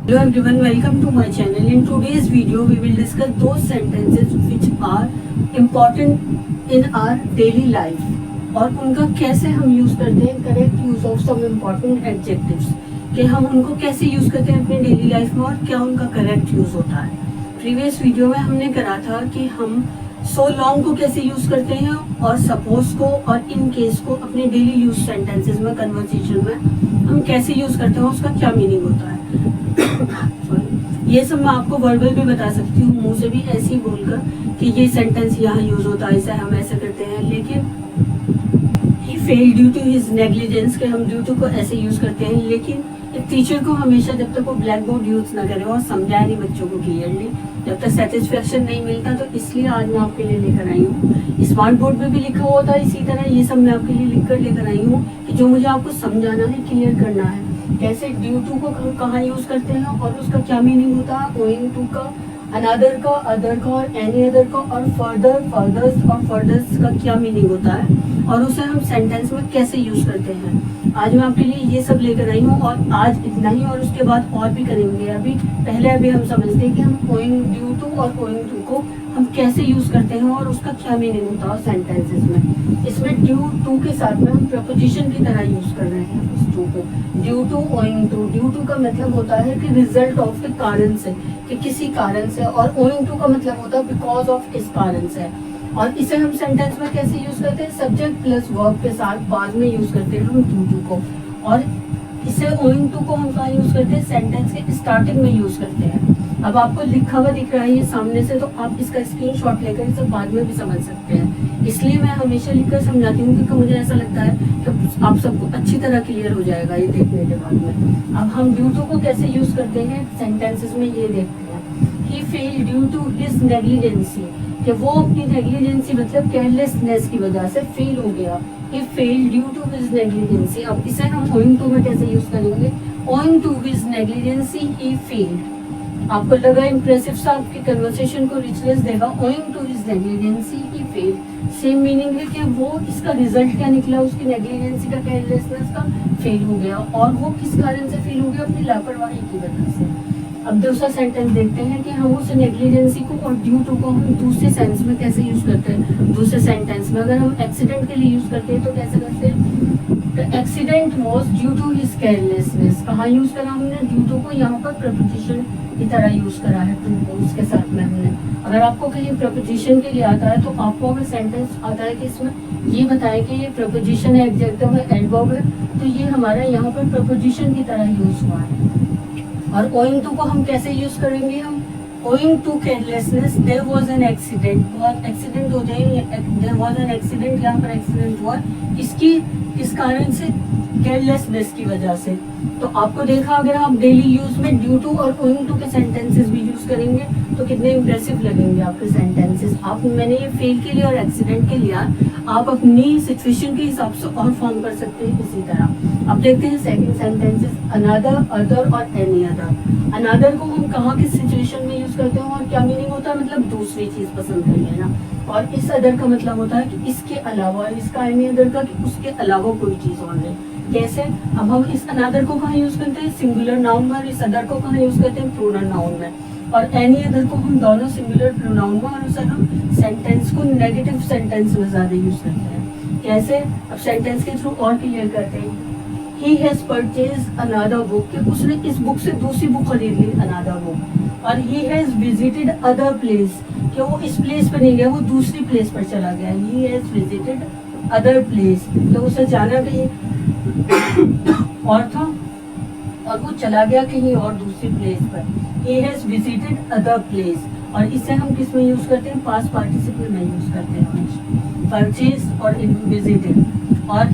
Hello everyone, welcome to my channel. In today's video, we will discuss those sentences which are important in our daily life और उनका कैसे हम use करते हैं, correct use of some important adjectives, कि हम उनको कैसे यूज करते हैं अपने डेली लाइफ में और क्या उनका करेक्ट यूज होता है। प्रीवियस वीडियो में हमने करा था कि हम सो लॉन्ग को कैसे यूज करते हैं और सपोज को और इन केस को अपने डेली यूज सेंटेंसेस में, कन्वर्सेशन में हम कैसे यूज करते हैं, उसका क्या मीनिंग होता है। ये सब मैं आपको वर्बल भी बता सकती हूँ, मुंह से भी ऐसे ही बोलकर कि ये सेंटेंस यहाँ यूज होता है, इसे हम ऐसे करते हैं। लेकिन he fail due to his negligence, के हम ड्यू टू को ऐसे यूज करते हैं। लेकिन एक टीचर को हमेशा जब तक वो ब्लैक बोर्ड यूज ना करे और समझाए नहीं बच्चों को क्लियरली, जब तक सेटिस्फेक्शन नहीं मिलता, तो इसलिए आज मैं आपके लिए लेकर आई हूँ। स्मार्ट बोर्ड पे भी लिखा हुआ था इसी तरह, ये सब मैं आपके लिए लिख कर लेकर आई हूँ कि जो मुझे आपको समझाना है, क्लियर करना है, कैसे ड्यू टू को कहाँ यूज करते हैं और उसका क्या मीनिंग होता है, ओइंग टू का, अनदर का, अदर का और एनी अदर का, और फर्दर, फर्दर्स और फर्दर्स का क्या मीनिंग होता है और उसे हम सेंटेंस में कैसे यूज करते हैं। आज मैं आपके लिए ये सब लेकर आई हूँ और आज इतना ही, और उसके बाद और भी करेंगे। अभी हम समझते हैं कि हम ओइंग ड्यू टू और ओइंग टू को हम कैसे यूज करते हैं और उसका क्या मीनिंग होता है सेंटेंसेस में। इसमें ड्यू टू के साथ में हम प्रपोजिशन की तरह यूज कर रहे हैं उस टू को, due to, owing to. Due to का मतलब होता है कि रिजल्ट ऑफ, के कारण से, कि किसी कारण से, और ओइंग टू का मतलब होता है बिकॉज ऑफ, इस कारण से। और इसे हम सेंटेंस में कैसे यूज करते हैं, सब्जेक्ट प्लस वर्ब के साथ बाद में यूज करते हैं हम ड्यू टू को। और इसे ओइंग टू को हम कहाँ यूज करते हैं, सेंटेंस के स्टार्टिंग में यूज करते हैं। अब आपको लिखा हुआ दिख रहा है ये सामने से, तो आप इसका स्क्रीनशॉट लेकर इसे बाद में भी समझ सकते हैं। इसलिए मैं हमेशा लिखकर समझाती हूँ क्योंकि मुझे ऐसा लगता है कि आप सबको अच्छी तरह क्लियर हो जाएगा ये देखने के बाद में। अब हम ड्यू टू को कैसे यूज करते हैं सेंटेंसेस में, ये देखते हैं। He fail due to his negligency, कि वो अपनी नेग्लिजेंसी मतलब केयरलेसनेस की वजह से फेल हो गया। He fail due to his negligency. अब इसे हम ओइंग टू में कैसे यूज करेंगे, owing to his negligence he failed. आपको लगा इंप्रेसिव सा, आपकी कन्वर्सेशन को रिचनेस देगा। Owing to his negligence he failed, same meaning है कि वो, इसका रिजल्ट क्या निकला, उसकी नेग्लिजेंसी का, केयरलेसनेस का, फेल हो गया। और वो किस कारण से फेल हो गया, अपनी लापरवाही की वजह से। अब दूसरा सेंटेंस देखते हैं कि हम उस नेग्लिजेंसी को और ड्यू टू को हम दूसरे सेंस में कैसे यूज करते हैं। दूसरे सेंटेंस में अगर हम एक्सीडेंट के लिए यूज करते हैं तो कैसे करते हैं, accident was due to his carelessness. कहाँ यूज करा हमने, ड्यू टू को, यहाँ पर प्रपोजिशन की तरह यूज करा है टू को, उसके साथ में हमने। अगर आपको कहीं प्रपोजिशन के लिए आता है तो आपको अगर सेंटेंस आता है कि इसमें ये बताए कि ये प्रपोजिशन है, एडजेक्टिव है, एडवर्ब है, तो ये हमारा यहाँ पर प्रपोजिशन की तरह यूज हुआ है। और ओइंग टू को हम कैसे यूज करेंगे, हम owing to carelessness there was an accident, बहुत एक्सीडेंट हो जाए, देयर वाज एन एक्सीडेंट, यहाँ पर एक्सीडेंट हुआ, इसकी किस कारण से, केयरलेसनेस की वजह से। तो आपको देखा, अगर आप डेली यूज में ड्यू टू और ओइंग टू के सेंटेंसेस भी यूज करेंगे तो कितने इंप्रेसिव लगेंगे आपके सेंटेंसेस। आप, मैंने ये फेल के लिए और एक्सीडेंट के लिए, आप अपनी सिचुएशन के हिसाब से और फॉर्म कर सकते हैं इसी तरह। अब देखते हैं सेकंड सेंटेंसेस, अनदर, अदर और एनी अदर। अनदर को हम कहाँ किस सिचुएशन में यूज करते हैं और क्या मीनिंग होता है, मतलब दूसरी चीज पसंद कर लेना। और इस अदर का मतलब होता है कि इसके अलावा, इसका एनी अदर का कि उसके अलावा कोई चीज और नहीं। कैसे, अब हम इस अनदर को कहाँ यूज करते हैं, सिंगुलर नाउन में, और इस अदर को कहाँ यूज करते हैं, प्लूरल नाउन में। और एनी अदर को हम दोनों सिंगुलर प्रोनाउन में, और उसे हम सेंटेंस को नेगेटिव सेंटेंस में ज्यादा यूज करते हैं। कैसे, अब सेंटेंस के थ्रू और क्लियर करते हैं। He has purchased another book, कि उसने इस बुक से दूसरी बुक खरीद ली, another book। और he has visited other place, कि वो इस प्लेस पर नहीं गया, वो दूसरी प्लेस पर चला गया। He has visited other place, तो उसे जाना कहीं और था और वो चला गया कहीं और दूसरी प्लेस पर। He has visited other place। और इसे हम किस में यूज करते हैं, पास्ट पार्टिसिपल में यूज करते हैं, परचेज और विजिटेड। और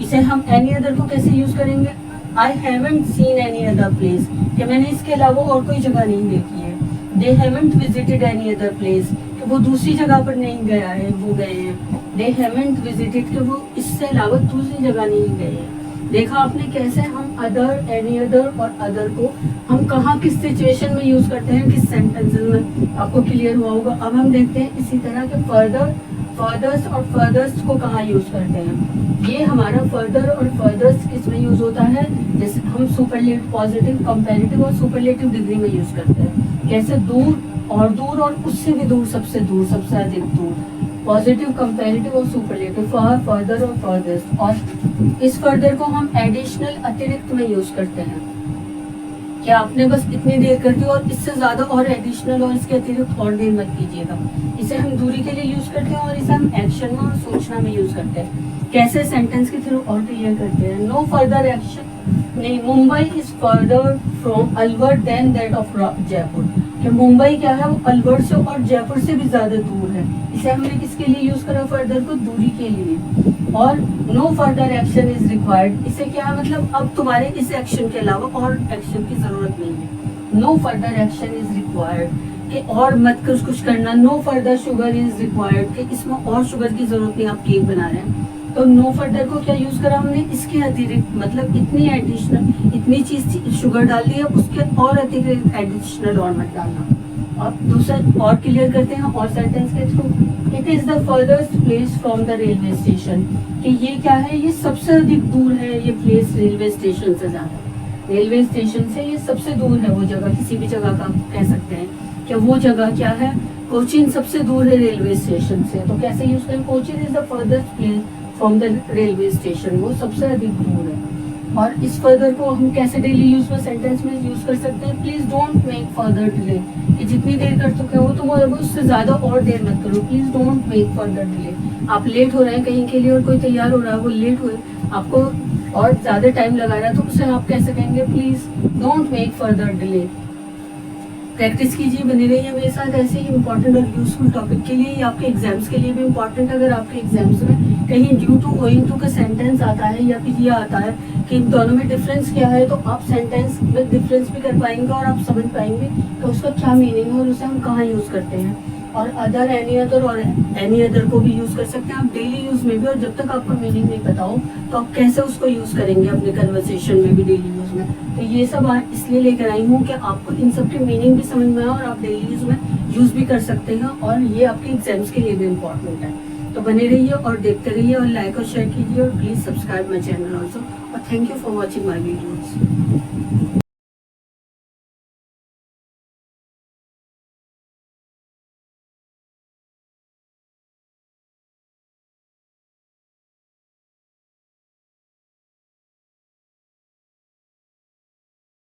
इसे हम एनी अदर को कैसे यूज करेंगे, I haven't seen any other place, कि मैंने इसके अलावा और कोई जगह नहीं देखी है। They haven't visited any other place, कि वो दूसरी जगह पर नहीं गया है, वो गए हैं। दे हैवंट विजिटेड, कि वो इससे अलावा दूसरी जगह नहीं गए हैं। देखा आपने कैसे हम अदर, एनी अदर और अदर को हम कहाँ किस सिचुएशन में यूज करते हैं, किस सेंटेंसेस में, आपको क्लियर हुआ होगा। अब हम देखते हैं इसी तरह के फर्दर, फर्दर्स्ट और फर्दर्स्ट को कहाँ यूज करते हैं? ये हमारा फर्दर और फर्दर्स्ट किसमें यूज होता है? जैसे हम सुपरलेटिव, पॉजिटिव, कंपैरेटिव और सुपरलेटिव डिग्री में यूज करते हैं। कैसे? दूर और उससे भी दूर, सबसे अधिक दूर, पॉजिटिव, कंपैरेटिव और सुपरलेटिव, फार, फर्दर और फर्दर्स्ट। और इस फर्दर को हम एडिशनल, अतिरिक्त में यूज करते हैं। क्या आपने बस इतनी देर कर दी और इससे ज्यादा और एडिशनल और इसके अतिरिक्त और देर मत कीजिएगा। इसे हम दूरी के लिए यूज करते हैं और इसे हम एक्शन में और सूचना में यूज करते हैं। कैसे? सेंटेंस के थ्रू और क्लियर करते हैं। नो फर्दर एक्शन, नहीं, Mumbai is further from Alwar than that of Jaipur. कि मुंबई क्या है, वो अलवर से और जयपुर से भी ज्यादा दूर है। इसे हमने किसके लिए यूज करा? फर्दर को, दूरी के लिए। और no further action is required, इसे क्या मतलब अब तुम्हारे इस एक्शन के अलावा और एक्शन की जरूरत नहीं है। No further action is required, कि और मत कुछ करना। No further sugar is required, कि इसमें और शुगर की जरूरत नहीं, आप केक बना रहे हैं। तो नो फर्दर को क्या यूज करा हमने? इसके अतिरिक्त, मतलब इतनी एडिशनल, इतनी चीज शुगर डाल दी है, उसके और अतिरिक्त एडिशनल और मत डालना। अब दूसरा और क्लियर करते हैं और सेंटेंस के थ्रू। It is the furthest place from the railway station, कि ये क्या है? ये सबसे अधिक दूर है, ये प्लेस रेलवे स्टेशन से ज्यादा। रेलवे स्टेशन से ये सबसे दूर है वो जगह, किसी भी जगह का आप कह सकते हैं कि वो जगह क्या है? कोचीन सबसे दूर है रेलवे स्टेशन से। तो कैसे यूज करें? Cochin is the furthest place from the railway station, वो सबसे अधिक दूर है। और इस फर्दर को हम कैसे डेली यूज में, सेंटेंस में यूज कर सकते हैं? Please don't make further delay, कि जितनी देर कर चुके हो तुम उससे ज्यादा और देर मत करो। Please don't make further delay. आप लेट हो रहे हैं कहीं के लिए और कोई तैयार हो रहा है, वो लेट हुए, आपको और ज्यादा टाइम लगा रहा है, तो उसे आप कैसे कहेंगे? Please don't make further delay. Practice कीजिए, बने रहिए मेरे साथ ऐसे ही इंपॉर्टेंट और यूजफुल टॉपिक के लिए। आपके एग्जाम्स के लिए भी इंपॉर्टेंट। अगर आपके एग्जाम्स में कहीं ड्यू टू, ओइंग टू का सेंटेंस आता है या फिर ये आता है कि इन दोनों में डिफरेंस क्या है, तो आप सेंटेंस में डिफरेंस भी कर पाएंगे और आप समझ पाएंगे कि उसका क्या मीनिंग है और उसे हम कहाँ यूज करते हैं। और अदर, एनी अदर और एनी अदर को भी यूज कर सकते हैं आप डेली यूज में भी। और जब तक आपको मीनिंग नहीं पता हो तो आप कैसे उसको यूज करेंगे अपने कन्वर्सेशन में भी, डेली यूज में। तो ये सब आज इसलिए लेकर आई हूँ कि आपको इन सब के मीनिंग भी समझ में आए और आप डेली यूज में यूज भी कर सकते हैं। और ये आपके एग्जाम्स के लिए भी इम्पोर्टेंट है। तो बने रहिए और देखते रहिए और लाइक और शेयर कीजिए और please subscribe my channel also. और thank you for watching my videos.